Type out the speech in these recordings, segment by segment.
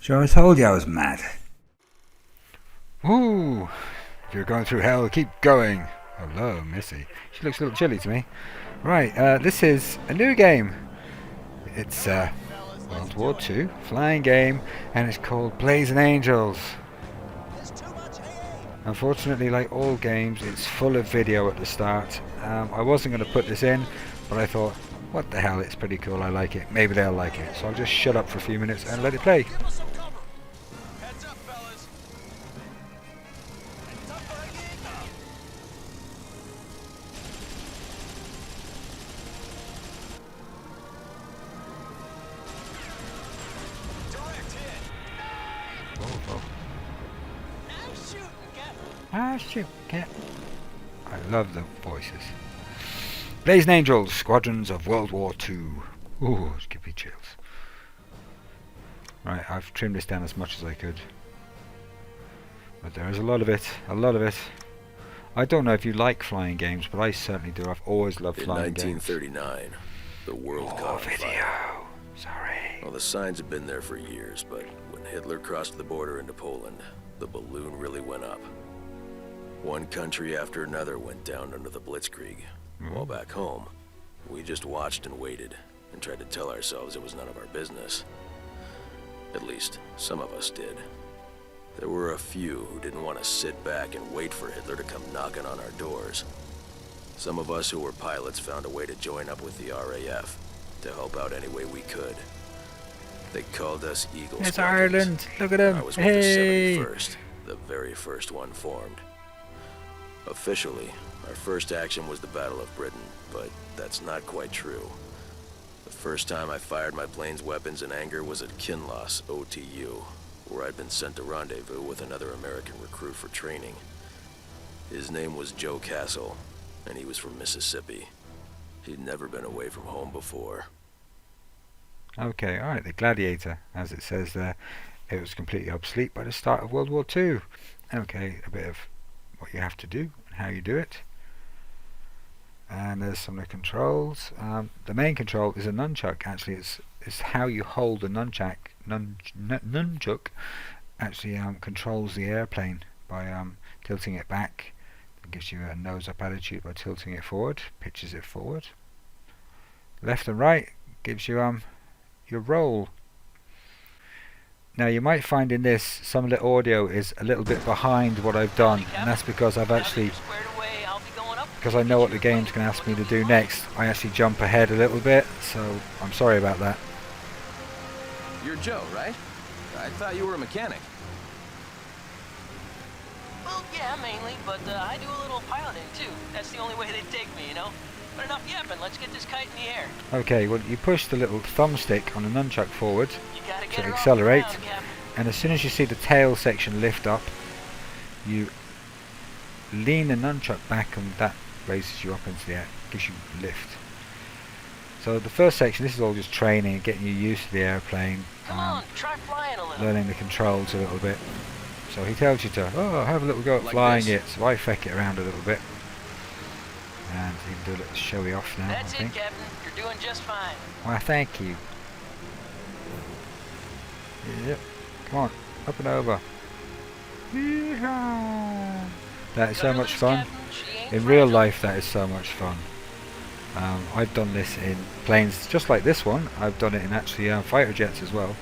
So I told you I was mad. Woo! If you're going through hell, keep going. Hello, Missy. She looks a little chilly to me. Right, this is a new game. It's World War II flying game, and it's called Blazing Angels. Unfortunately, like all games, it's full of video at the start. I wasn't going to put this in, but I thought, what the hell, it's pretty cool, I like it. Maybe they'll like it. So I'll just shut up for a few minutes and let it play. Ah, shoot, cat. I love the voices. Blazing Angels, Squadrons of World War II. Ooh, it's give me chills. Right, I've trimmed this down as much as I could. But there is a lot of it, a lot of it. I don't know if you like flying games, but I certainly do. I've always loved flying games. In 1939, the world caught on video. fire. Sorry. Well, the signs have been there for years, but when Hitler crossed the border into Poland, the balloon really went up. One country after another went down under the Blitzkrieg. While back home, we just watched and waited, and tried to tell ourselves it was none of our business. At least, some of us did. There were a few who didn't want to sit back and wait for Hitler to come knocking on our doors. Some of us who were pilots found a way to join up with the RAF, to help out any way we could. They called us Eagle It's Squadrons. Ireland. Look at them. I was with Hey. the 71st, the very first one formed. Officially, our first action was the Battle of Britain, but that's not quite true. The first time I fired my plane's weapons in anger was at Kinloss, OTU, where I'd been sent to rendezvous with another American recruit for training. His name was Joe Castle, and he was from Mississippi. He'd never been away from home before. Okay, alright, the Gladiator, as it says there. It was completely obsolete by the start of World War II. Okay, a bit of what you have to do and how you do it. And there's some of the controls. The main control is a nunchuck. Actually, it's how you hold the nunchuck. Nunchuck actually controls the airplane by tilting it back. It gives you a nose-up attitude by tilting it forward, pitches it forward. Left and right gives you your roll. Now you might find in this some of the audio is a little bit behind what I've done, and that's because I've actually, because I know what the game's going to ask me to do next, I actually jump ahead a little bit, so I'm sorry about that. You're Joe, right? I thought you were a mechanic. Well, yeah, mainly, but I do a little piloting too. That's the only way they take me, you know? But enough yapping, let's get this kite in the air. Okay, well you push the little thumbstick on the nunchuck forward You gotta get to her off accelerate, the ground, Captain. and as soon as you see the tail section lift up, you lean the nunchuck back and that raises you up into the air, gives you lift. So the first section, this is all just training, getting you used to the airplane, Come on, try flying a little. learning the controls a little bit. So he tells you to, have a little go at Like flying this. it, so I feck it around a little bit. And you can do a little showy off now, That's I it, think. Captain. You're doing just fine. Why, thank you. Yep, come on, up and over. Yeehaw! That is so Gotta much lose, fun. Captain. She ain't In real fragile. life, that is so much fun. I've done this in planes just like this one. I've done it in actually fighter jets as well.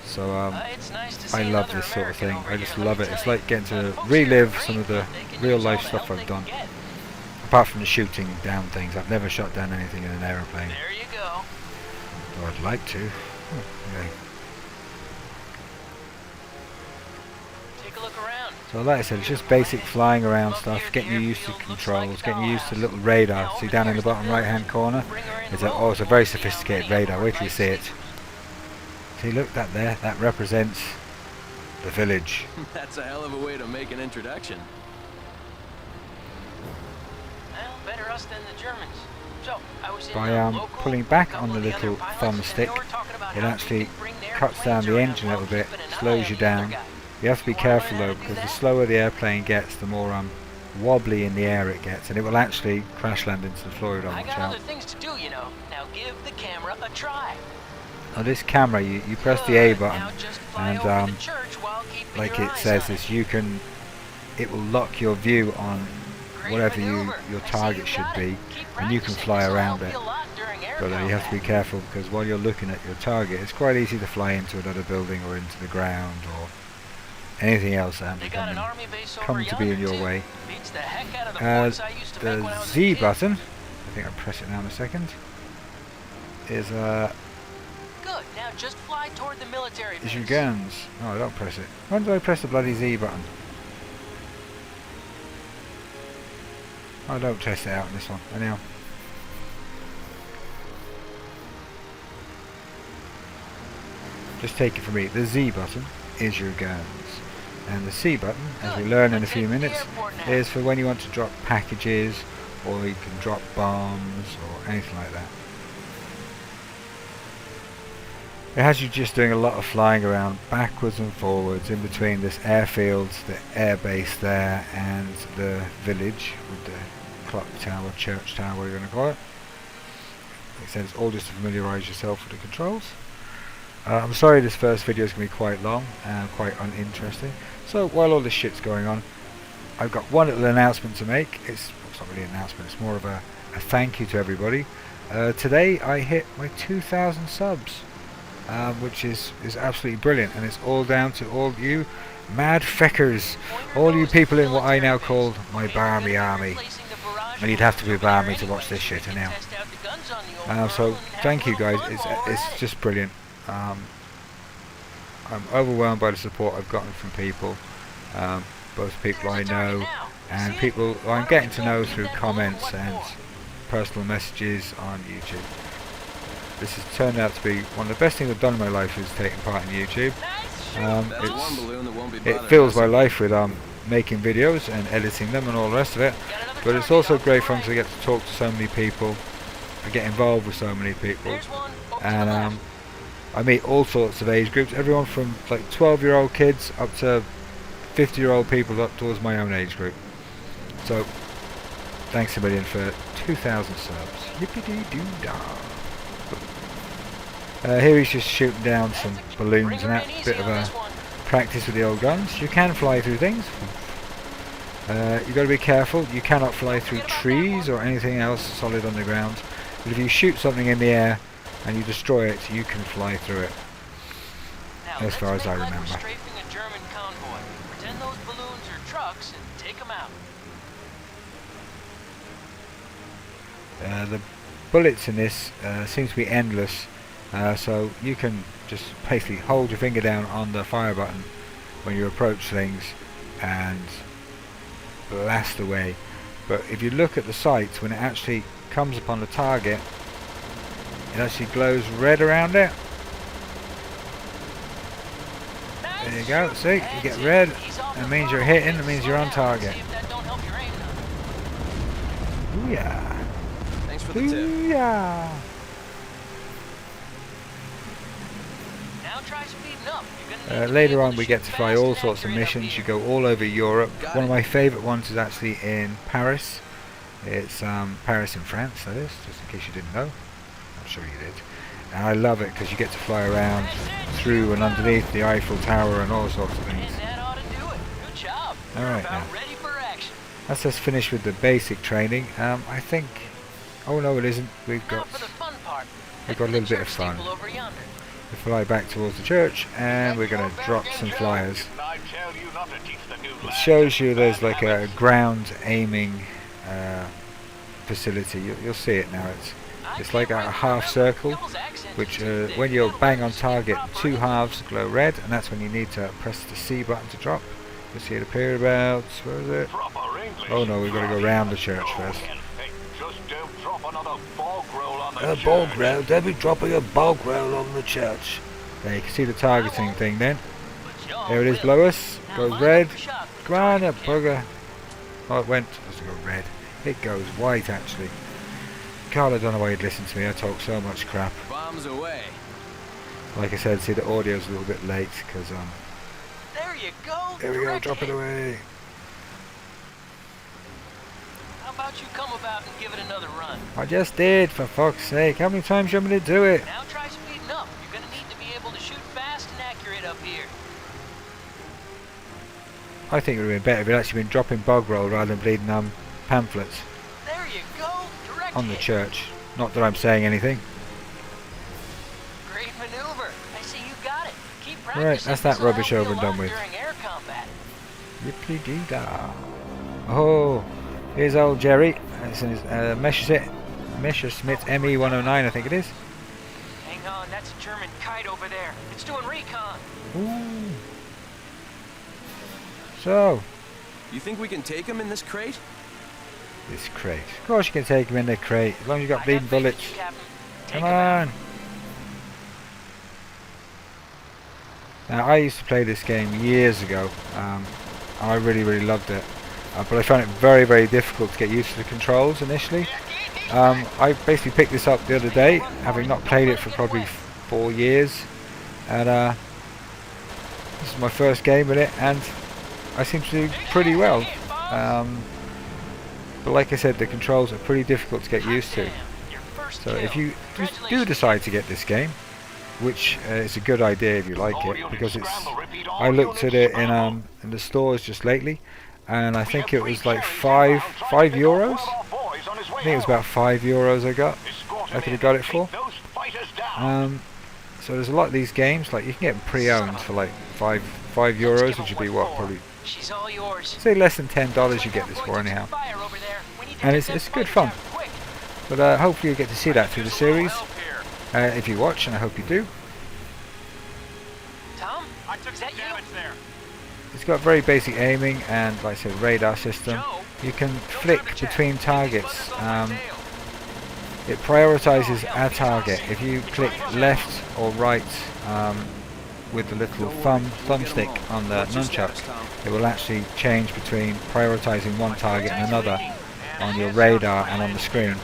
So It's nice to see I love another this sort of American thing. over I just here, love let it. me It's tell like you. getting to The folks here are relive great, some of the they can real use all life the stuff help I've they done. can get. Apart from the shooting down things, I've never shot down anything in an aeroplane. There you go. Though I'd like to. Okay. Take a look around. So like I said, it's just basic flying around stuff, getting you used to controls, getting you used to the little radar. See down in the bottom right hand corner? It's a very sophisticated radar. Wait till you see it. See, look, that there, that represents the village. That's a hell of a way to make an introduction. Well, better us than the Germans. So, I was in By local, pulling back couple on the of other little pilots, thumbstick, and they were talking about it how actually they could bring their cuts down planes the around engine a little while bit, keeping an eye slows on you the other down. guy. You have to be You wanna learn careful how though, to do because the that? slower the airplane gets, the more wobbly in the air it gets, and it will actually crash land into the floor. Don't I watch got out. other things to do, you know. Now give the camera a try. on this camera, you press the A button, Now just fly and over to the church while keeping like your it eyes says, on is it will lock your view on Great whatever maneuver. your I see target you should got it. be, Keep and you can practicing. fly This'll around help it. you a lot during air But you have to be combat. careful, because while you're looking at your target, it's quite easy to fly into another building or into the ground or anything else that They got an army base over come to be in yonder, your too. way. Beats the heck out of the points I used to make when I The was a Z kid. button, I think I'll press it now in a second, is Good. Now just fly toward the military your base. guns. No, I don't press it. When do I press the bloody Z button? I don't test it out in this one. Anyhow. Just take it from me. The Z button is your guns. And the C button, as we Good. learn in a Let's few head to the minutes, airport now. is for when you want to drop packages, or you can drop bombs, or anything like that. It has you just doing a lot of flying around backwards and forwards in between this airfield, the air base there, and the village with the clock tower, church tower, whatever you're going to call it. Like I said, it's all just to familiarise yourself with the controls. I'm sorry this first video is going to be quite long and quite uninteresting. So while all this shit's going on, I've got one little announcement to make. It's not really an announcement, it's more of a thank you to everybody. Today I hit my 2,000 subs. Which is absolutely brilliant, and it's all down to all you mad feckers, all you people in what I now call my barmy army, and you'd have to be a barmy to watch this shit anyhow. So thank you guys, it's just brilliant. I'm overwhelmed by the support I've gotten from people, both people I know and people who I'm getting to know through comments and personal messages on YouTube. This has turned out to be one of the best things I've done in my life, is taking part in YouTube. That's one balloon that won't be It bothering fills us my again. life with making videos and editing them and all the rest of it. But it's also great fun because I get to talk to so many people, I get involved with so many people, and I meet all sorts of age groups, everyone from like 12-year-old kids up to 50-year-old people up towards my own age group. So thanks a million for 2,000 subs. Yippity-doo-dah. Here he's just shooting down some balloons and that, bit of a practice with the old guns. You can fly through things. You've got to be careful. You cannot fly through trees or anything else solid on the ground. But if you shoot something in the air and you destroy it, you can fly through it. As far as I remember. Strafing a German convoy. Pretend those balloons are trucks and take them out. The bullets in this seem to be endless. So you can just basically hold your finger down on the fire button when you approach things and blast away. But if you look at the sights, when it actually comes upon the target, it actually glows red around it. There you go, see, you get red, it means you're hitting, it means you're on target. Booyah! Thanks for the tip. Booyah! Later on we get to fly all sorts of missions. You go all over Europe. One of my favourite ones is actually in Paris. It's Paris in France, that is, just in case you didn't know. I'm sure you did. And I love it because you get to fly around through and underneath the Eiffel Tower and all sorts of things. Alright now. That's us finished with the basic training. I think... Oh no, it isn't. We've got a little bit of fun. We fly back towards the church and we're going to drop some flyers. It shows you there's like a ground aiming facility. You'll see it now. It's like a half circle, which when you're bang on target, two halves glow red, and that's when you need to press the C button to drop. You'll see it appear about, where is it? Oh no, we've got to go round the church first. A bog roll, don't be dropping a bog roll on the church. There, you can see the targeting thing then. There it is below us, goes red. Come on, a bugger. Oh, it went, let's go red. It goes white actually. God, I don't know why you'd listen to me, I talk so much crap. Bombs away. Like I said, see the audio's a little bit late, because there you go. there we go, drop it away. How about you come about and give it another run? I just did, for fuck's sake. How many times do you want me to do it? Now try speeding up. You're gonna fast and accurate up here. I think it would have been better if it actually been dropping bog roll rather than bleeding pamphlets There you go. Direct on the hit. church. Not that I'm saying anything. Great maneuver. I see you got it. Keep practicing. Right, that's that This'll help rubbish you over a and done lot with. During air combat. Yippee-dee-da. Oh, here's old Jerry. It's in his Messerschmitt ME109, I think it is. Hang on, that's a German kite over there. It's doing recon. Ooh. So, You think we can take him in this crate? this crate. Of course you can take him in the crate, as long as you've got bleeding bullets. Come on. Now, I used to play this game years ago. And I really loved it. But I found it very difficult to get used to the controls initially. I basically picked this up the other day, having not played it for probably 4 years. And this is my first game with it, and I seem to do pretty well. But like I said, the controls are pretty difficult to get used to. So if you do decide to get this game, which is a good idea if you like it, because I looked at it in the stores just lately, and I think it was like €5. I think it was about €5 I could have got it for. So there's a lot of these games, like you can get them pre-owned for like €5, which would be what, probably She's all yours. say less than $10 you get this for anyhow. And it's good fun. But hopefully you get to see that through the series. If you watch, and I hope you do. Tom, is that you? It's got very basic aiming and, like I said, radar system. You can flick between targets. It prioritizes a target. If you click left or right with the little thumbstick on the nunchuck, it will actually change between prioritizing one target and another on your radar and on the screen.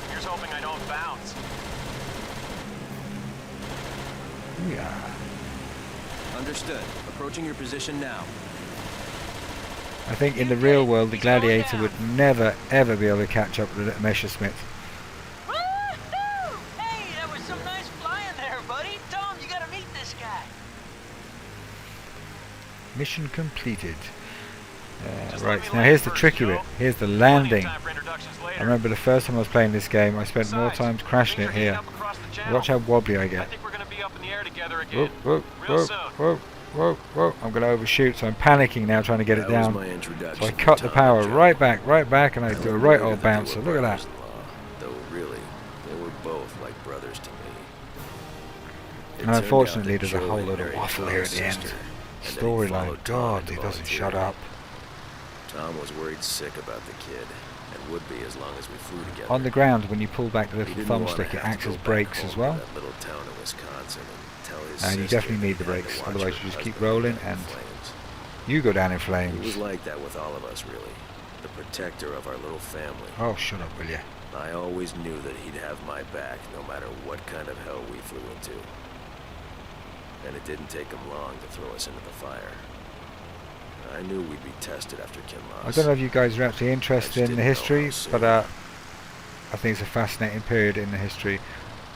Here's hoping I don't bounce. Yeah. Understood. Approaching your position now. I think in the real world, the Gladiator would never ever be able to catch up with the Messerschmitt. Woo-hoo! Hey, that was some nice flying there, buddy. Tom, you gotta meet this guy. Mission completed. Right, now here's the tricky bit. Here's the landing. I remember the first time I was playing this game, I spent more time crashing it here. Watch how wobbly I get. Whoa, whoa, whoa, whoa, whoa, whoa. I'm going to overshoot, so I'm panicking now trying to get it down. So I cut the power right back, and I do a right old bounce. So look at that. Though really, they were both like brothers to me. And unfortunately, there's a whole lot of waffle here at the end. Storyline. God, he doesn't shut up. Tom was worried sick about the kid, and would be as long as we flew together. On the ground, when you pull back the He little didn't wanna thumbstick, it have to acts go as back brakes home as to well. that little town in Wisconsin and tell his And you sister definitely need the he had to brakes, watch otherwise her you just keep husband rolling go down in and flames. you go down in He flames. was like that with all of us, really. The protector of our little family. Oh, shut up, will you? I always knew that he'd have my back, no matter what kind of hell we flew into. And it didn't take him long to throw us into the fire. I knew we'd be tested after Kinloss. I don't know if you guys are actually interested in the history, but I think it's a fascinating period in the history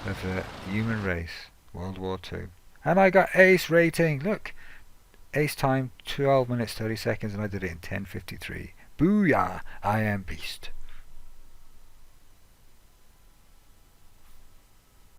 of the human race, World War II. And I got ace rating. Look, ace time 12 minutes 30 seconds, and I did it in 10:53. Booyah! I am beast.